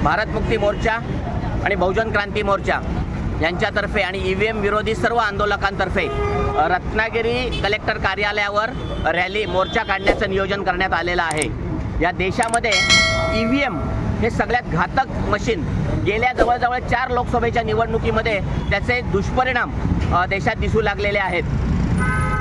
भारत मुक्ती मोर्चा आणि बहुजन क्रांती मोर्चा यांच्यातर्फे आणि ईव्हीएम विरोधी सर्व आंदोलकांतर्फे रत्नागिरी कलेक्टर कार्यालयावर रॅली मोर्चा काढण्याचं नियोजन करण्यात आलेलं आहे। या देशामध्ये ईव्हीएम हे सगळ्यात घातक मशीन गेल्या जवळजवळ 4 लोकसभेच्या निवडणुकीमध्ये त्याचे दुष्परिणाम देशात दिसू लागलेले आहेत।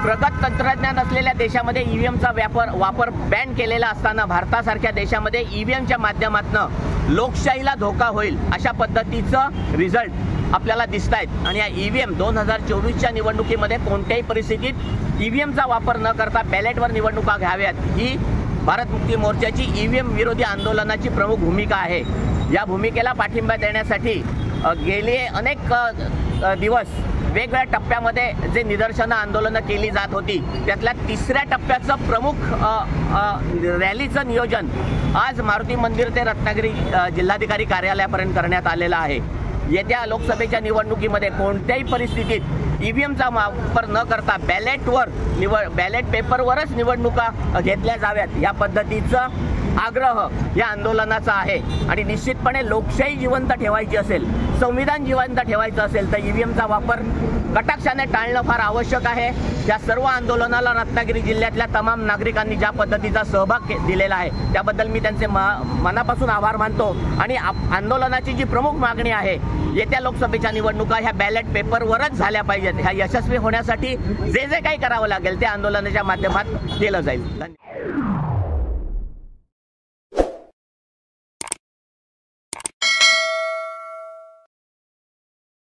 प्रगत तंत्रज्ञान असलेल्या देशामध्ये ईव्हीएमचा वापर बॅन केलेला असताना भारतासारख्या देशामध्ये ईव्हीएमच्या माध्यमातून लोकशाहीला धोका होईल अशा पद्धतीचं रिझल्ट आपल्याला दिसत आहेत। आणि या ईव्हीएम 2024च्या निवडणुकीमध्ये कोणत्याही परिस्थितीत ईव्हीएमचा वापर न करता बॅलेटवर निवडणुका घ्याव्यात ही भारत मुक्ती मोर्चाची ईव्हीएम विरोधी आंदोलनाची प्रमुख भूमिका आहे। या भूमिकेला पाठिंबा देण्यासाठी गेले अनेक दिवस वेगवेगळ्या टप्प्यामध्ये जे निदर्शनं आंदोलनं केली जात होती त्यातल्या 3ऱ्या टप्प्याचं प्रमुख रॅलीचं नियोजन आज मारुती मंदिर ते रत्नागिरी जिल्हाधिकारी कार्यालयापर्यंत करण्यात आलेलं आहे। येत्या लोकसभेच्या निवडणुकीमध्ये कोणत्याही परिस्थितीत ईव्हीएमचा वापर न करता बॅलेट पेपरवरच निवडणुका घेतल्या जाव्यात या पद्धतीचं आग्रह या आंदोलनाचा आहे। आणि निश्चितपणे लोकशाही जिवंत ठेवायची असेल, संविधान जिवंत ठेवायचं असेल तर ईव्हीएमचा वापर कटाक्षाने टाळणं फार आवश्यक आहे। या सर्व आंदोलनाला रत्नागिरी जिल्ह्यातल्या तमाम नागरिकांनी ज्या पद्धतीचा सहभाग दिलेला आहे त्याबद्दल मी त्यांचे मनापासून आभार मानतो। आणि आंदोलनाची जी प्रमुख मागणी आहे येत्या लोकसभेच्या निवडणुका ह्या बॅलेट पेपरवरच झाल्या पाहिजेत। ह्या यशस्वी होण्यासाठी जे काही करावं लागेल ते आंदोलनाच्या माध्यमात केलं जाईल। धन्यवाद।